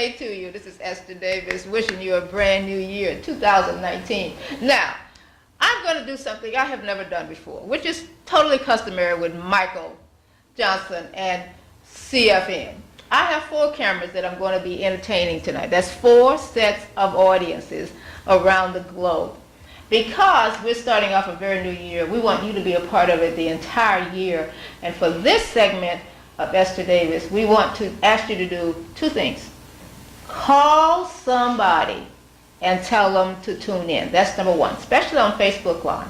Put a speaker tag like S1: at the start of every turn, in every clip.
S1: day to you. This is Esther Davis wishing you a brand new year, 2019. Now, I'm going to do something I have never done before, which is totally customary with Michael Johnson and CFN. I have 4 cameras that I'm going to be entertaining tonight. That's 4 sets of audiences around the globe. Because we're starting off a very new year, we want you to be a part of it the entire year. And for this segment of Esther Davis, we want to ask you to do 2 things. Call somebody and tell them to tune in. That's number 1, especially on Facebook Live.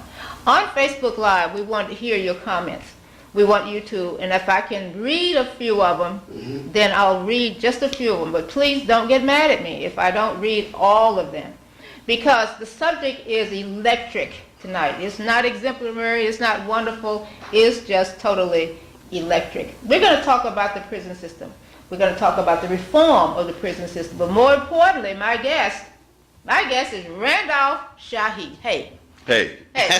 S1: On Facebook Live, we want to hear your comments. We want you to, and if I can read a few of them, then I'll read just a few of them. But please don't get mad at me if I don't read all of them. Because the subject is electric tonight. It's not exemplary, it's not wonderful, it's just totally electric. We're going to talk about the prison system. We're going to talk about the reform of the prison system. But more importantly, my guest is Randolph Shaheed. Hey.
S2: Hey.
S1: Hey.
S2: Hey.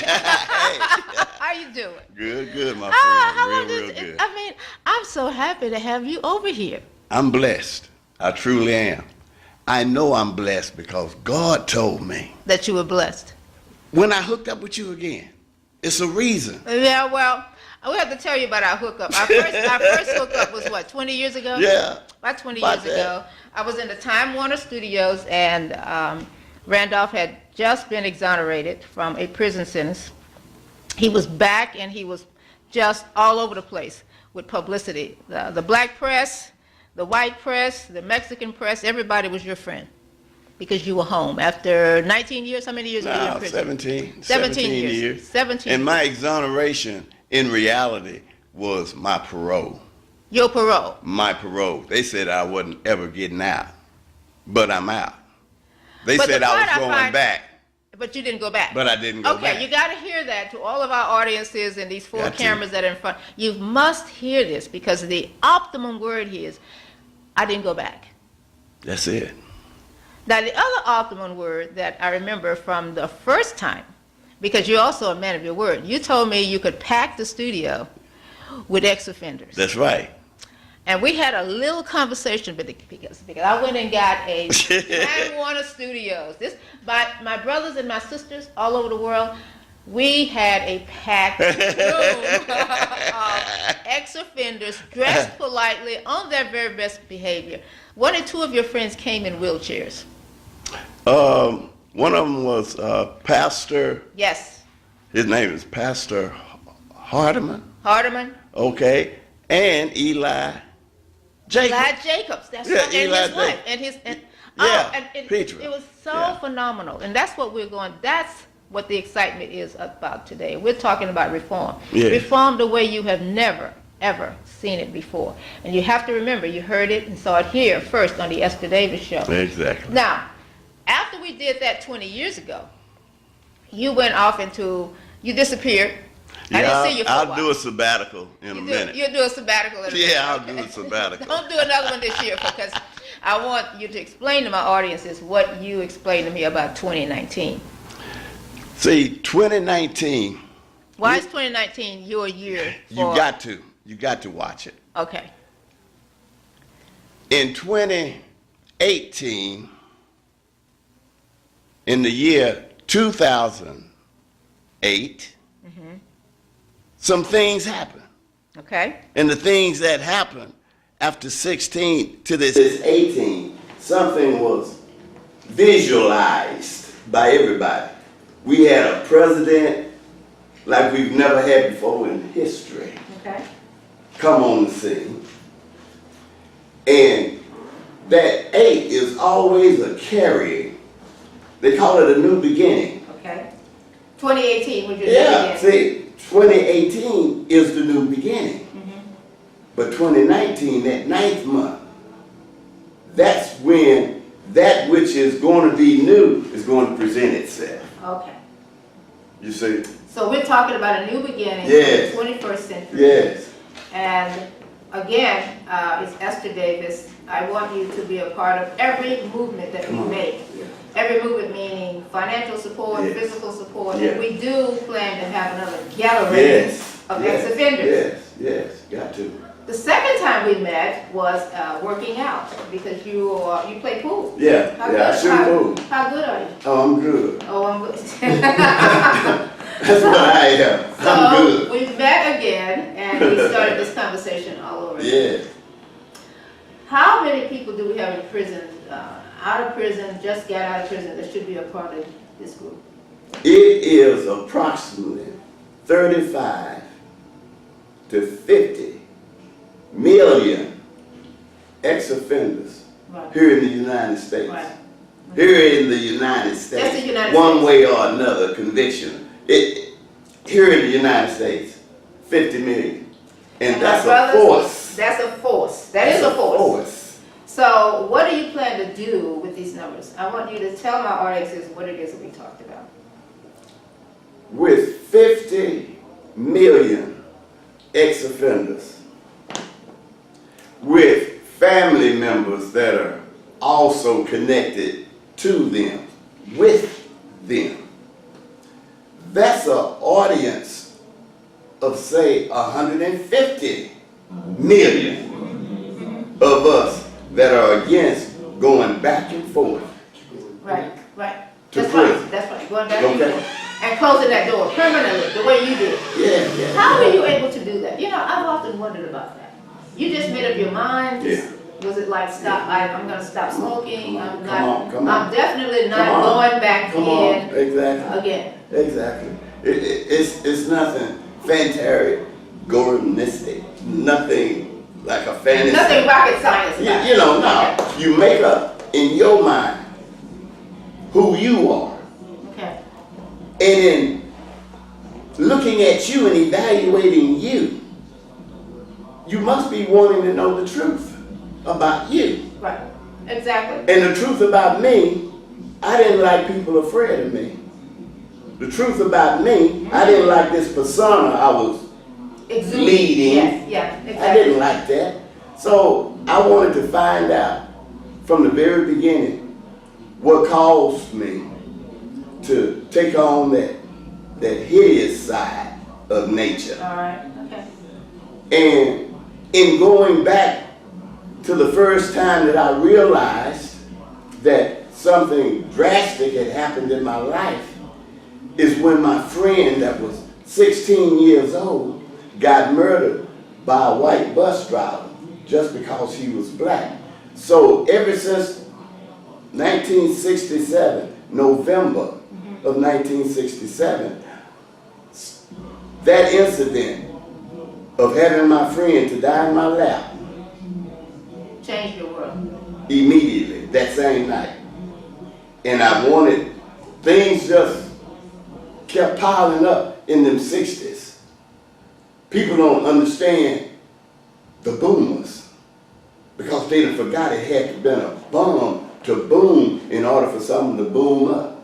S1: How you doing?
S2: Good, my friend. Real good.
S1: I mean, I'm so happy to have you over here.
S2: I'm blessed. I truly am. I know I'm blessed because God told me.
S1: That you were blessed.
S2: When I hooked up with you again, it's a reason.
S1: Yeah, well, we have to tell you about our hookup. Our first hookup was what, 20 years ago?
S2: Yeah.
S1: About 20 years ago. I was in the Time Warner Studios, and Randolph had just been exonerated from a prison sentence. He was back, and he was just all over the place with publicity. The black press, the white press, the Mexican press, everybody was your friend because you were home. After 19 years, how many years were you in prison?
S2: 17 years.
S1: 17
S2: And my exoneration, in reality, was my parole.
S1: Your parole?
S2: My parole. They said I wasn't ever getting out, but I'm out. They
S1: But
S2: said
S1: the
S2: I was
S1: part
S2: going back.
S1: But you didn't go back.
S2: But I didn't go back.
S1: Okay, you got to hear that to all of our audiences and these 4
S2: Got to.
S1: cameras that are in front. You must hear this because the optimum word here is, I didn't go back.
S2: That's it.
S1: Now, the other optimum word that I remember from the first time, because you're also a man of your word, you told me you could pack the studio with ex-offenders.
S2: That's right.
S1: And we had a little conversation because I went and got a Time Warner Studios. My brothers and my sisters all over the world, we had a packed room of ex-offenders dressed politely on their very best behavior. 1 or 2 of your friends came in wheelchairs.
S2: One of them was Pastor.
S1: Yes.
S2: His name is Pastor Hardeman.
S1: Hardeman.
S2: Okay. And Eli Jacobs.
S1: Eli Jacobs. That's
S2: Yeah,
S1: right. And
S2: Eli
S1: his wife.
S2: Jacobs.
S1: And his.
S2: Petra.
S1: It was so
S2: Yeah.
S1: phenomenal. And that's what we're going. That's what the excitement is about today. We're talking about reform.
S2: Yeah.
S1: Reform the way you have never, ever seen it before. And you have to remember, you heard it and saw it here first on the Esther Davis Show.
S2: Exactly.
S1: Now, after we did that 20 years ago, you went off you disappeared. I didn't see you for a
S2: I'll
S1: while.
S2: do a sabbatical in a minute.
S1: You'll do a sabbatical.
S2: Yeah, I'll do a sabbatical.
S1: Don't do another one this year because I want you to explain to my audiences what you explained to me about 2019.
S2: See, 2019.
S1: Why is 2019 your year?
S2: You got to watch it.
S1: Okay.
S2: In 2018, in the year 2008, some things happened.
S1: Okay.
S2: And the things that happened after 16 to this 18, something was visualized by everybody. We had a president like we've never had before in history
S1: Okay.
S2: come on the scene. And that 8 is always a carrying. They call it a new beginning.
S1: Okay. 2018 was your
S2: Yeah,
S1: beginning.
S2: see, 2018 is the new beginning. But 2019, that 9th month, that's when that which is going to be new is going to present itself.
S1: Okay.
S2: You see?
S1: So we're talking about a new beginning
S2: Yes.
S1: in the 21st century.
S2: Yes.
S1: And again, it's Esther Davis. I want you to be a part of every movement that we make.
S2: Yeah.
S1: Every movement meaning financial support,
S2: Yes.
S1: physical support.
S2: Yeah.
S1: And we do plan to have another gathering
S2: Yes.
S1: of
S2: Yes.
S1: ex-offenders.
S2: Yes. Yes. Got to.
S1: The second time we met was working out because you play pool.
S2: Yeah, I shoot pool.
S1: How good are you?
S2: Oh, I'm good.
S1: Oh, I'm good.
S2: That's what I am. I'm good.
S1: So we met again and we started this conversation all over.
S2: Yeah.
S1: How many people do we have in prison, out of prison, just got out of prison, that should be a part of this group?
S2: It is approximately 35 to 50 million ex-offenders here in the United States.
S1: Right.
S2: Here in the United States.
S1: That's the United
S2: one
S1: States.
S2: way or another conviction. Here in the United States, 50 million. And that's a force.
S1: That's a force. That is a force. So what do you plan to do with these numbers? I want you to tell my audiences what it is that we talked about.
S2: With 50 million ex-offenders, with family members that are also connected to them, with them, that's an audience of, say, 150 million of us that are against going back and forth.
S1: Right, right.
S2: To
S1: That's
S2: prison.
S1: right, that's right. Going back and forth. And closing that door permanently, the way you did.
S2: Yeah.
S1: How were you able to do that? You know, I've often wondered about that. You just made up your mind?
S2: Yeah.
S1: Was it like, stop, I'm going to stop smoking, I'm definitely not going back in
S2: Exactly.
S1: again.
S2: Exactly. It's nothing fantastic, nothing like a fantasy.
S1: Nothing rocket science about
S2: You know, no. You make up in your mind who you are.
S1: Okay.
S2: And in looking at you and evaluating you, you must be wanting to know the truth about you.
S1: Right. Exactly.
S2: And the truth about me, I didn't like people afraid of me. The truth about me, I didn't like this persona I was leading.
S1: Yes, yeah, exactly.
S2: I didn't like that. So I wanted to find out from the very beginning what caused me to take on that hideous side of nature.
S1: All right, okay.
S2: And in going back to the first time that I realized that something drastic had happened in my life is when my friend that was 16 years old got murdered by a white bus driver just because he was black. So ever since 1967, November of 1967, that incident of having my friend to die in my lap
S1: Changed your world.
S2: immediately that same night. And I wanted, things just kept piling up in them 60s. People don't understand the boomers because they done forgot it had to have been a bomb to boom in order for something to boom up.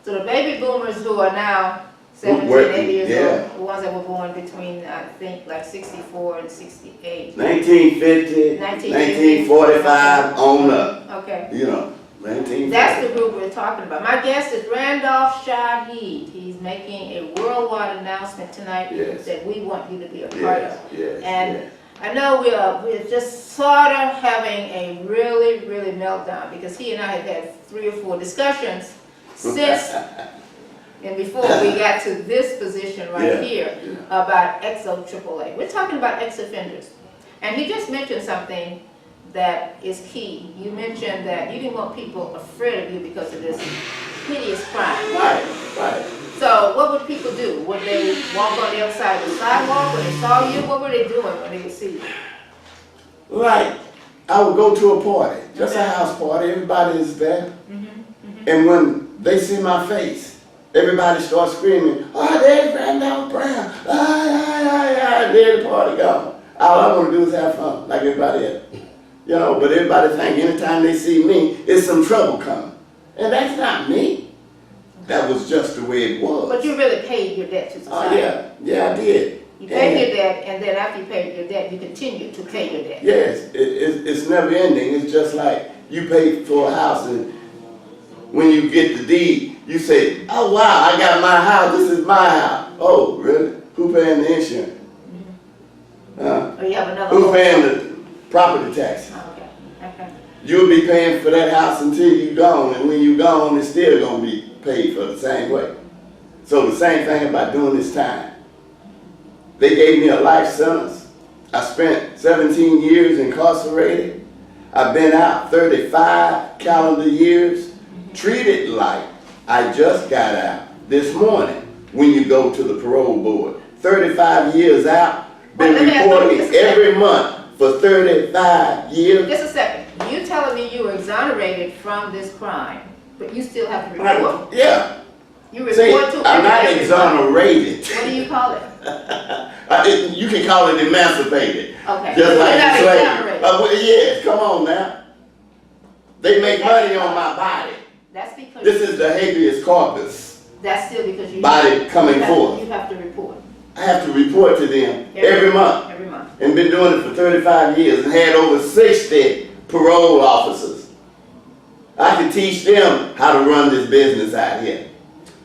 S1: So the baby boomers who are now 17, 80 years old, the ones that were born between, I think, like 64 and 68.
S2: 1950, 1945, on up.
S1: Okay.
S2: You know, 1950.
S1: That's the group we're talking about. My guest is Randolph Shaheed. He's making a worldwide announcement tonight that we want you to be a part of. And I know we're just sort of having a really meltdown because he and I have had 3 or 4 discussions since and before we got to this position right here about XOAAA. We're talking about ex-offenders. And he just mentioned something that is key. You mentioned that you didn't want people afraid of you because of this hideous crime.
S2: Right.
S1: So what would people do? Would they walk on the other side of the sidewalk when they saw you? What were they doing when they would see you?
S2: Like, I would go to a party, just a house party, everybody is there. And when they see my face, everybody starts screaming, "Oh, there's Randolph Brown, there the party gone." All I want to do is have fun, like everybody else. You know, but everybody think anytime they see me, it's some trouble coming. And that's not me. That was just the way it was.
S1: But you really paid your debt to society.
S2: Oh, yeah, I did.
S1: You paid your debt, and then after you paid your debt, you continue to pay your debt.
S2: Yes, it's never ending. It's just like you pay for a house, and when you get the deed, you say, "Oh wow, I got my house. This is my house." Oh, really? Who paying the insurance?
S1: Or you have another
S2: Who's
S1: home?
S2: paying the property taxes?
S1: Okay, okay.
S2: You'll be paying for that house until you gone, and when you gone, it's still gonna be paid for the same way. So the same thing about doing this time. They gave me a life sentence. I spent 17 years incarcerated. I've been out 35 calendar years, treated like I just got out this morning when you go to the parole board. 35 years out, been reporting every month for 35 years.
S1: Just a second. You telling me you were exonerated from this crime, but you still have to report?
S2: Yeah.
S1: You report
S2: See,
S1: to
S2: I'm not
S1: every
S2: exonerated.
S1: What do you call it?
S2: You can call it emancipated.
S1: Okay.
S2: Just
S1: You're
S2: like
S1: not
S2: the slave.
S1: exonerated.
S2: Well, yes, come on now. They make money on my body.
S1: That's because
S2: This is the habeas corpus.
S1: that's still because you
S2: Body coming forth.
S1: You have to report
S2: I have to report to them every month.
S1: Every month.
S2: And been doing it for 35 years and had over 60 parole officers. I can teach them how to run this business out here.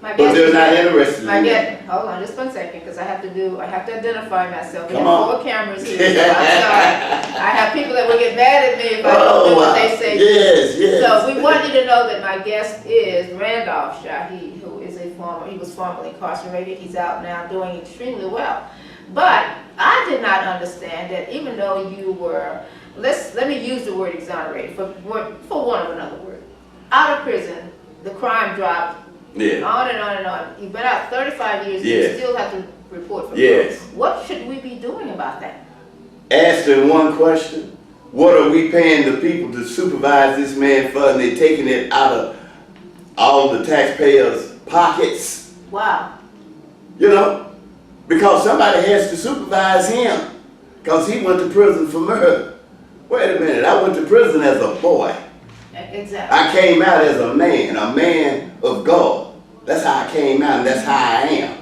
S1: My
S2: But they're not interested in
S1: guest, hold on just one second, because I have to identify myself. We
S2: Come
S1: have
S2: on.
S1: 4 cameras here, so I'm sorry. I have people that will get mad at me if I don't do what they say.
S2: Yes, yes.
S1: So we want you to know that my guest is Randolph Shaheed, who is he was formerly incarcerated. He's out now doing extremely well. But I did not understand that even though you were, let me use the word exonerated for want of another word. Out of prison, the crime dropped.
S2: Yeah.
S1: On and on and on. You've been out 35 years,
S2: Yes.
S1: you still have to report for
S2: Yes.
S1: parole. What should we be doing about that?
S2: Asking one question, what are we paying the people to supervise this man for, and they're taking it out of all the taxpayers' pockets?
S1: Wow.
S2: You know, because somebody has to supervise him, because he went to prison for murder. Wait a minute, I went to prison as a boy.
S1: Exactly.
S2: I came out as a man of God. That's how I came out, and that's how I am.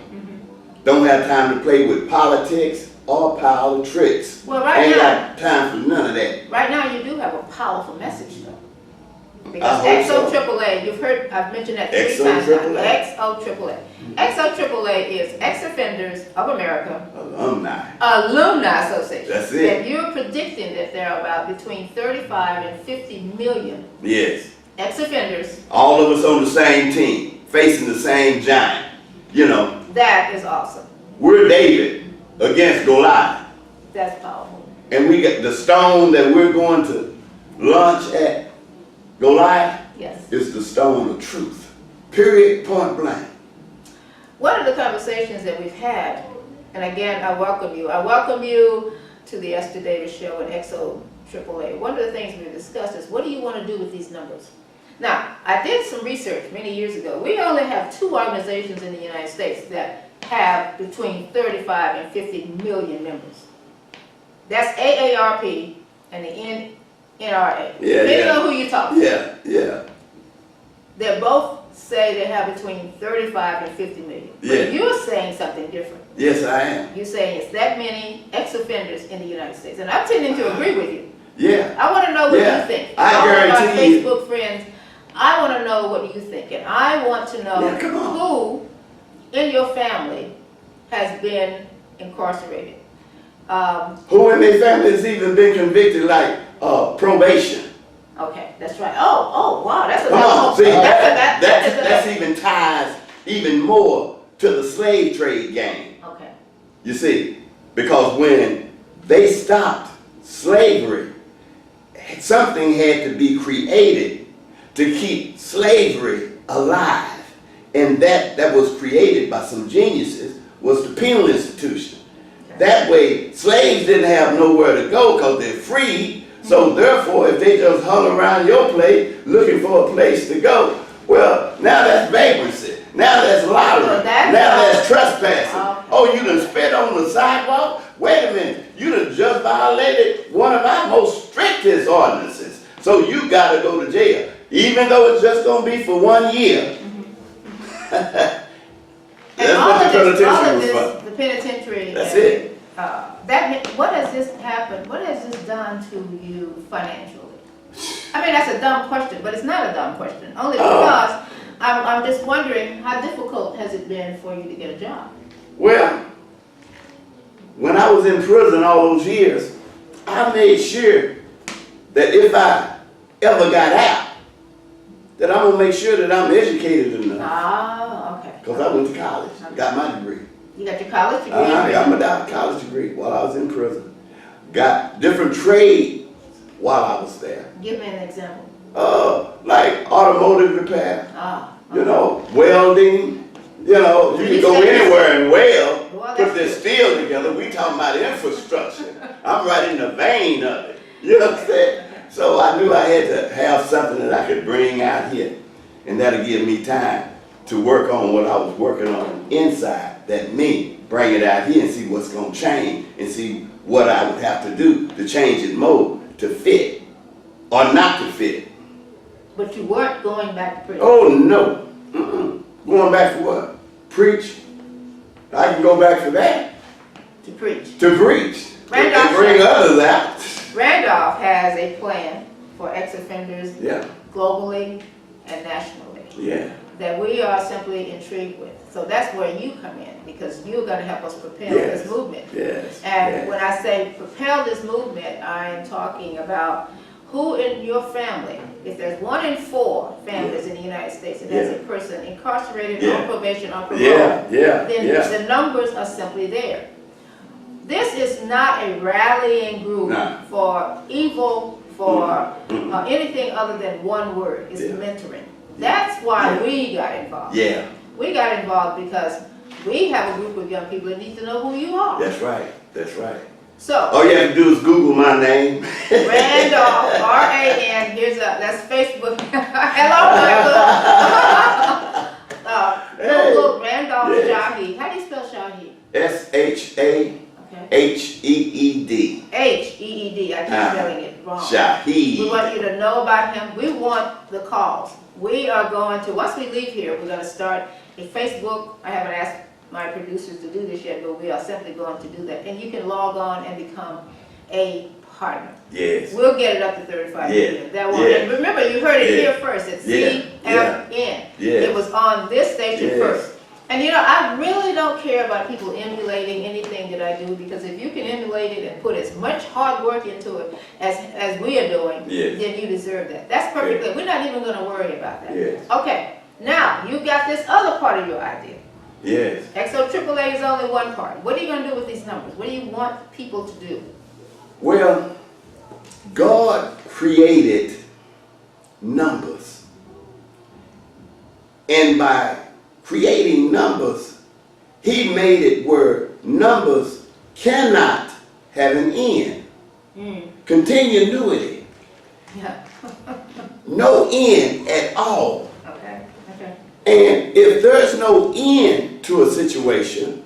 S2: Don't have time to play with politics or power tricks.
S1: Well, right
S2: Ain't
S1: now,
S2: got time for none of that.
S1: right now you do have a powerful message, though.
S2: I
S1: Because
S2: hope so.
S1: XOAAA, you've heard, I've mentioned that 3
S2: XOAAA.
S1: times now. XOAAA. XOAAA is Ex-Offenders of America Alumni Association.
S2: That's it.
S1: And you're predicting that there are about between 35 and 50 million
S2: Yes.
S1: ex-offenders.
S2: All of us on the same team, facing the same giant. You know,
S1: That is awesome.
S2: we're David against Goliath.
S1: That's powerful.
S2: And we got the stone that we're going to launch at Goliath
S1: Yes.
S2: is the stone of truth. Period, point blank.
S1: One of the conversations that we've had, and again, I welcome you. I welcome you to the Ester Davis Show and XOAAA. One of the things we discussed is, what do you want to do with these numbers? Now, I did some research many years ago. We only have 2 organizations in the United States that have between 35 and 50 million members. That's AARP and the NRA.
S2: Yeah,
S1: Depending
S2: yeah.
S1: on who you talk to.
S2: Yeah, yeah.
S1: They both say they have between 35 and 50 million.
S2: Yeah.
S1: But you're saying something different.
S2: Yes, I am.
S1: You're saying it's that many ex-offenders in the United States. And I'm tending to agree with you.
S2: Yeah.
S1: I want to know what
S2: Yeah.
S1: you think.
S2: I
S1: All of our
S2: guarantee you.
S1: Facebook friends, I want to know what you think. And I want to know
S2: Yeah, come on.
S1: who in your family has been incarcerated.
S2: Who in their family has even been convicted, like probation?
S1: Okay, that's right. Oh, wow, that's a
S2: Come on, see,
S1: that's
S2: that's even ties even more to the slave trade game.
S1: okay.
S2: You see, because when they stopped slavery, something had to be created to keep slavery alive. And that was created by some geniuses, was the penal institution. That way, slaves didn't have nowhere to go because they're free. So therefore, if they just hung around your place looking for a place to go, well, now that's vagrancy. Now that's lottery.
S1: So
S2: now that's trespassing. Oh, you done spit on the sidewalk? Wait a minute. You done just violated one of our most strictest ordinances. So you got to go to jail. Even though it's just going to be for 1 year. That's what the penitentiary was for.
S1: The penitentiary.
S2: That's it.
S1: What has this happened? What has this done to you financially? I mean, that's a dumb question, but it's not a dumb question. Only because I'm just wondering, how difficult has it been for you to get a job?
S2: Well, when I was in prison all those years, I made sure that if I ever got out, that I'm gonna make sure that I'm educated enough.
S1: Ah, okay.
S2: Because I went to college, got my degree.
S1: You got your college degree?
S2: I got my college degree while I was in prison. Got different trades while I was there.
S1: Give me an example.
S2: Like automotive repair.
S1: Ah.
S2: You know, welding. You know, you can go anywhere and weld, put this steel together. We talking about infrastructure. I'm right in the vein of it. You know what I'm saying? So I knew I had to have something that I could bring out here, and that'll give me time to work on what I was working on inside. That me bring it out here and see what's gonna change, and see what I would have to do to change it more to fit or not to fit.
S1: But you weren't going back to prison.
S2: Oh no. Going back for what? Preach? I can go back for that.
S1: To preach.
S2: To preach.
S1: Randolph
S2: And bring others out.
S1: Randolph has a plan for ex-offenders
S2: Yeah.
S1: globally and nationally
S2: Yeah.
S1: that we are simply intrigued with. So that's where you come in, because you're going to help us propel
S2: Yes.
S1: this movement.
S2: Yes.
S1: And
S2: yes.
S1: when I say propel this movement, I am talking about who in your family, if there's 1 in 4 families in the United States that has a person incarcerated on probation or parole, then the numbers are simply there. This is not a rallying group for evil, for anything other than one word. It's mentoring. That's why we got involved.
S2: Yeah.
S1: We got involved because we have a group of young people that need to know who you are.
S2: That's right. That's right.
S1: So
S2: all you have to do is Google my name.
S1: Randolph, R-A-N, that's Facebook. Hello, Michael. Google Randolph Shaheed. How do you spell Shaheed?
S2: S-H-A-H-E-E-D.
S1: H-E-E-D. I keep spelling it wrong.
S2: Shaheed.
S1: We want you to know about him. We want the calls. We are going to, once we leave here, we're going to start a Facebook. I haven't asked my producers to do this yet, but we are simply going to do that. And you can log on and become a partner.
S2: Yes.
S1: We'll get it up to 35 million. That will, and remember, you heard it here first. It's CFN. It was on this station first. And you know, I really don't care about people emulating anything that I do, because if you can emulate it and put as much hard work into it as we are doing, then you deserve that. That's perfectly. We're not even going to worry about that. Okay. Now, you got this other part of your idea.
S2: Yes.
S1: XOAAA is only one part. What are you going to do with these numbers? What do you want people to do?
S2: Well, God created numbers. And by creating numbers, He made it where numbers cannot have an end. Continuity.
S1: Yeah.
S2: No end at all.
S1: Okay. Okay.
S2: And if there's no end to a situation,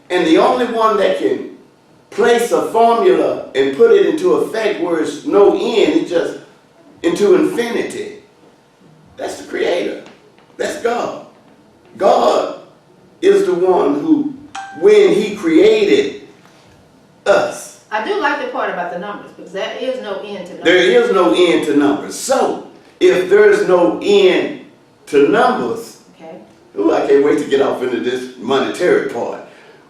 S2: and the only one that can place a formula and put it into effect where it's no end, it's just into infinity, that's the Creator. That's God. God is the one who, when He created us.
S1: I do like the part about the numbers, because there is no end to numbers.
S2: There is no end to numbers. So, if there's no end to numbers, ooh, I can't wait to get off into this monetary part.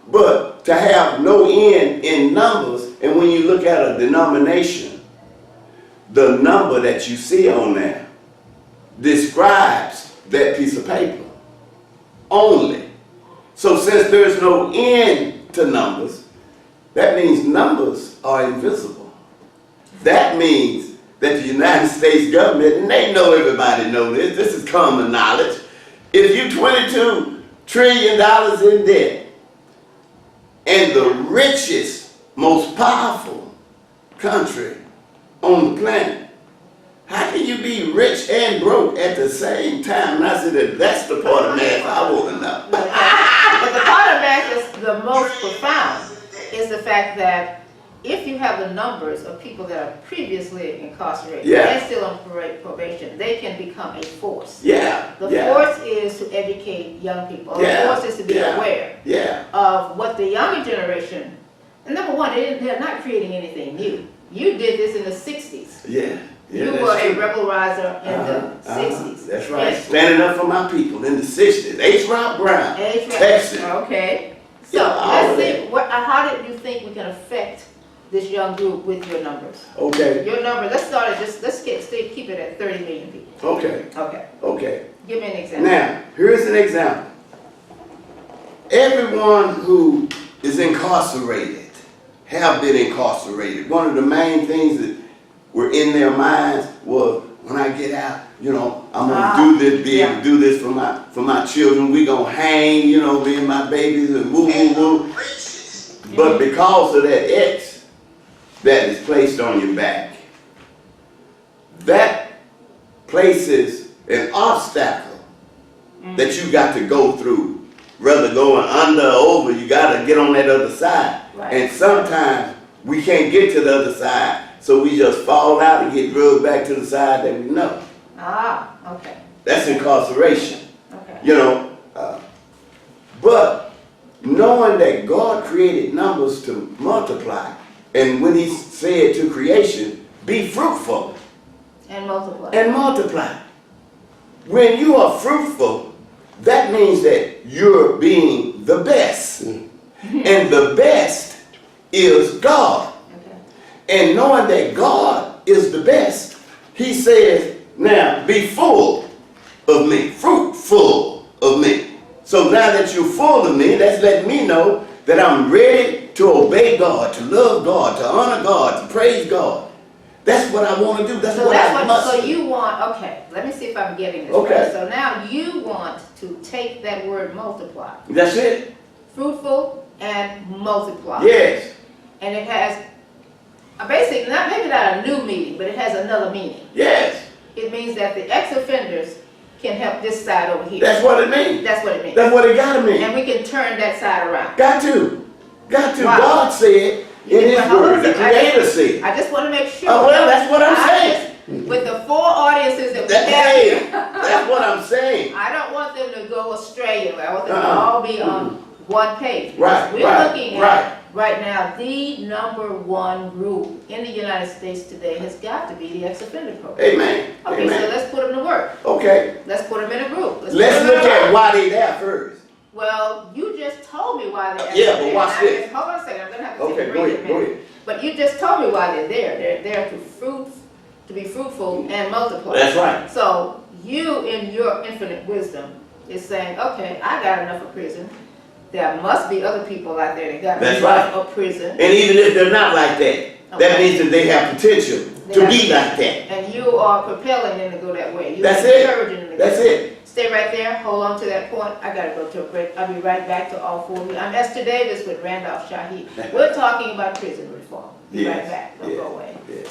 S2: But to have no end in numbers, and when you look at a denomination, the number that you see on there describes that piece of paper only. So since there's no end to numbers, that means numbers are invisible. That means that the United States government, and they know, everybody know this is common knowledge, if you $22 trillion in debt, and the richest, most powerful country on the planet, how can you be rich and broke at the same time? And I said, that's the part of math I want to know.
S1: But the part of math that's the most profound is the fact that if you have the numbers of people that are previously incarcerated and still on probation, they can become a force. The force is to educate young people. The force is to be aware of what the younger generation, and number one, they're not creating anything new. You did this in the 60s. You were a rebel riser in the 60s.
S2: That's right. Standing up for my people in the 60s. H. Rob Brown, Texas.
S1: Okay. So
S2: all
S1: let's
S2: of
S1: see, how did you think we can affect this young group with your numbers?
S2: Okay,
S1: Your number, let's start at just, keep it at 30 million people.
S2: okay,
S1: Okay,
S2: okay.
S1: give me an example.
S2: Now, here's an example. Everyone who is incarcerated, have been incarcerated, one of the main things that were in their minds was, when I get out, you know, I'm gonna do this, be able to do this for my children. We gonna hang, you know, me and my babies and woo woo woo. But because of that X that is placed on your back, that places an obstacle that you got to go through. Rather going under or over, you got to get on that other side.
S1: Right.
S2: And sometimes we can't get to the other side, so we just fall out and get drugged back to the side that we know.
S1: Ah, okay,
S2: That's incarceration,
S1: okay.
S2: you know. But knowing that God created numbers to multiply, and when He said to creation, be fruitful
S1: And multiply.
S2: and multiply. When you are fruitful, that means that you're being the best. And the best is God.
S1: Okay.
S2: And knowing that God is the best, He says, now be full of me, fruitful of me. So now that you're full of me, that's letting me know that I'm ready to obey God, to love God, to honor God, to praise God. That's what I want to do. That's what I must
S1: So
S2: do.
S1: you want, okay, let me see if I'm getting this
S2: Okay.
S1: right. So now you want to take that word multiply,
S2: That's it?
S1: fruitful and multiply.
S2: Yes.
S1: And it has basically, maybe not a new meaning, but it has another meaning.
S2: Yes.
S1: It means that the ex-offenders can help this side over here.
S2: That's what it means.
S1: That's what it means.
S2: That's what it gotta mean.
S1: And we can turn that side around.
S2: Got to. Got to.
S1: Wow.
S2: God said in His word, the Creator said.
S1: I just want to make sure.
S2: Oh, well, that's what I'm saying.
S1: With the 4 audiences that we have
S2: Hey,
S1: here,
S2: that's what I'm saying.
S1: I don't want them to go astray. I want them to
S2: Uh-uh.
S1: all be on one page.
S2: Right,
S1: We're
S2: right,
S1: looking
S2: right.
S1: at right now the #1 group in the United States today has got to be the ex-offender program.
S2: Amen.
S1: Okay, so
S2: Amen.
S1: let's put them to work.
S2: Okay.
S1: Let's put them in a group.
S2: Let's
S1: put 'em in
S2: look
S1: a
S2: at
S1: group.
S2: why they there first.
S1: Well, you just told me why they're
S2: Yeah,
S1: there.
S2: but watch
S1: And
S2: this.
S1: hold on a second. I'm gonna have to
S2: Okay,
S1: take a
S2: go
S1: break
S2: ahead,
S1: in a
S2: go
S1: minute.
S2: ahead.
S1: But you just told me why they're there. They're there to be fruitful and multiply.
S2: That's right.
S1: So you, in your infinite wisdom, is saying, okay, I got enough of prison. There must be other people out there that got
S2: That's
S1: enough
S2: right.
S1: of prison.
S2: And even if they're not like that, that
S1: Okay.
S2: means that they have potential to be like that.
S1: And you are propelling them to go that way. You're
S2: That's it.
S1: encouraging them to go
S2: That's
S1: that way.
S2: it.
S1: Stay right there. Hold on to that point. I gotta go to a break. I'll be right back to all 4 of you. I'm Esther Davis with Randolph Shaheed. We're talking about prison reform. Be right
S2: Yes,
S1: back. Don't
S2: yes,
S1: go away.
S2: yes.